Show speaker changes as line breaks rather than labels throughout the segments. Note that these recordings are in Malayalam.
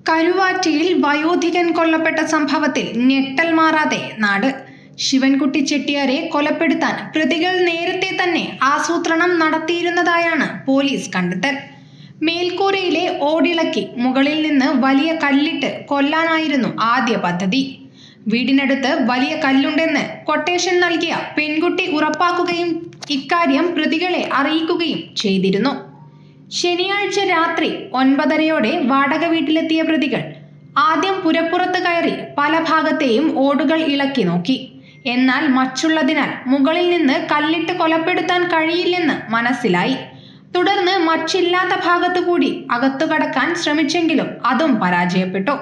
കരുവാറ്റയിൽ വയോധികൻ കൊല്ലപ്പെട്ട സംഭവത്തിൽ ഞെട്ടൽ മാറാതെ നാട്. ശിവൻകുട്ടി ചെട്ടിയാരെ കൊലപ്പെടുത്താൻ പ്രതികൾ നേരത്തെ തന്നെ ആസൂത്രണം നടത്തിയിരുന്നതായാണ് പോലീസ് കണ്ടെത്തൽ. മേൽക്കൂരയിലെ ഓടിളക്കി മുകളിൽ നിന്ന് വലിയ കല്ലിട്ട് കൊല്ലാനായിരുന്നു ആദ്യ പദ്ധതി. വീടിനടുത്ത് വലിയ കല്ലുണ്ടെന്ന് കൊട്ടേഷൻ നൽകിയ പെൺകുട്ടി ഉറപ്പാക്കുകയും ഇക്കാര്യം പ്രതികളെ അറിയിക്കുകയും ചെയ്തിരുന്നു. ശനിയാഴ്ച രാത്രി 9:30 വാടക വീട്ടിലെത്തിയ പ്രതികൾ ആദ്യം പുരപ്പുറത്ത് കയറി പല ഭാഗത്തെയും ഓടുകൾ ഇളക്കി നോക്കി. എന്നാൽ മച്ചുള്ളതിനാൽ മുകളിൽ നിന്ന് കല്ലിട്ട് കൊലപ്പെടുത്താൻ കഴിയില്ലെന്ന് മനസ്സിലായി. തുടർന്ന് മച്ചില്ലാത്ത ഭാഗത്തു കൂടി അകത്തു കടക്കാൻ ശ്രമിച്ചെങ്കിലും അതും പരാജയപ്പെട്ടു.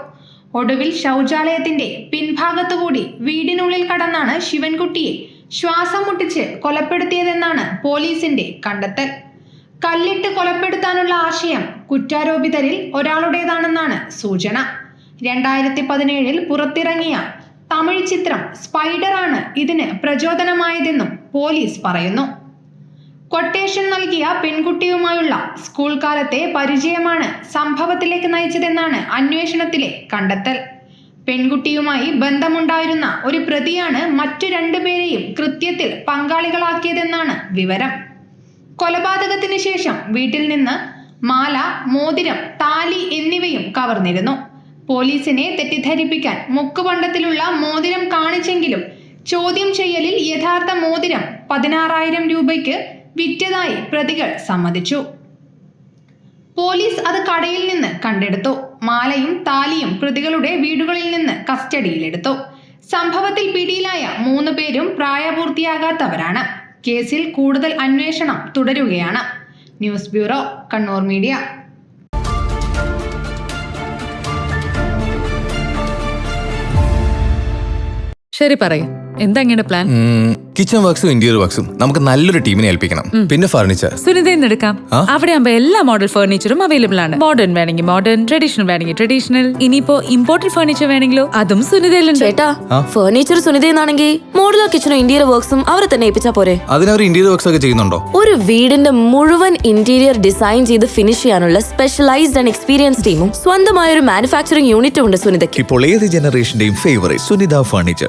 ഒടുവിൽ ശൗചാലയത്തിന്റെ പിൻഭാഗത്തുകൂടി വീടിനുള്ളിൽ കടന്നാണ് ശിവൻകുട്ടിയെ ശ്വാസം മുട്ടിച്ച് കൊലപ്പെടുത്തിയതെന്നാണ് പോലീസിന്റെ കണ്ടെത്തൽ. കല്ലിട്ട് കൊലപ്പെടുത്താനുള്ള ആശയം കുറ്റാരോപിതരിൽ ഒരാളുടേതാണെന്നാണ് സൂചന. 2017 പുറത്തിറങ്ങിയ തമിഴ് ചിത്രം സ്പൈഡർ ആണ് ഇതിന് പ്രചോദനമായതെന്നും പോലീസ് പറയുന്നു. കൊട്ടേഷൻ നൽകിയ പെൺകുട്ടിയുമായുള്ള സ്കൂൾ കാലത്തെ പരിചയമാണ് സംഭവത്തിലേക്ക് നയിച്ചതെന്നാണ് അന്വേഷണത്തിലെ കണ്ടെത്തൽ. പെൺകുട്ടിയുമായി ബന്ധമുണ്ടായിരുന്ന ഒരു പ്രതിയാണ് മറ്റു 2 പേരെയും കൃത്യത്തിൽ പങ്കാളികളാക്കിയതെന്നാണ് വിവരം. കൊലപാതകത്തിന് ശേഷം വീട്ടിൽ നിന്ന് മാല, മോതിരം, താലി എന്നിവയും കവർന്നിരുന്നു. പോലീസിനെ തെറ്റിദ്ധരിപ്പിക്കാൻ മുക്കുപണ്ടത്തിലുള്ള മോതിരം കാണിച്ചെങ്കിലും ചോദ്യം ചെയ്യലിൽ യഥാർത്ഥ മോതിരം 16,000 രൂപയ്ക്ക് വിറ്റതായി പ്രതികൾ സമ്മതിച്ചു. പോലീസ് അത് കടയിൽ നിന്ന് കണ്ടെടുത്തു. മാലയും താലിയും പ്രതികളുടെ വീടുകളിൽ നിന്ന് കസ്റ്റഡിയിലെടുത്തു. സംഭവത്തിൽ പിടിയിലായ 3 പേരും പ്രായപൂർത്തിയാകാത്തവരാണ്. കേസിൽ കൂടുതൽ അന്വേഷണം തുടരുകയാണ്. News bureau, Kannur media.
ശരി, പറയും എന്താ ഇങ്ങനെ പ്ലാൻ?
കിച്ചൺ വർക്സും ഇന്റീരിയർ വർക്സും നമുക്ക് നല്ലൊരു ടീമിനെ ഏൽപ്പിക്കണം. പിന്നെ ഫർണിച്ചർ
സുനിതയിൽ എടുക്കാം. അവിടെ ആകുമ്പോ എല്ലാ മോഡൽ ഫർണിച്ചറും അവൈലബിൾ ആണ്. മോഡേൺ വേണമെങ്കിൽ മോഡേൺ, ട്രഡീഷണൽ വേണമെങ്കിൽ ട്രഡീഷണൽ. ഇനിയിപ്പോ ഇമ്പോർട്ടഡ് ഫർണിച്ചർ വേണമെങ്കിലോ അതും സുനിതയിലുണ്ട്.
ചേട്ടാ, ഫർണിച്ചർ സുനിതയെന്നാണെങ്കിൽ മോഡുലർ കിച്ചണും ഇന്റീരിയർ വർക്സും അവരെ തന്നെ ഏൽപ്പിച്ചാ പോരെ?
അതിനവർ ഇന്റീരിയർ വർക്സ് ഒക്കെ ചെയ്യുന്നുണ്ടോ?
ഒരു വീടിന്റെ മുഴുവൻ ഇന്റീരിയർ ഡിസൈൻ ചെയ്ത് ഫിനിഷ് ചെയ്യാനുള്ള സ്പെഷ്യലൈസ്ഡ് ആൻഡ് എക്സ്പീരിയൻസ് ടീമും സ്വന്തമായ ഒരു മാനുഫാക്ചറിംഗ് യൂണിറ്റും ഉണ്ട് സുനിതയ്ക്ക്.
ഇപ്പോൾ ഏത് ജനറേഷന്റെയും ഫേവറേറ്റ് സുനിത ഫർണിച്ചർ.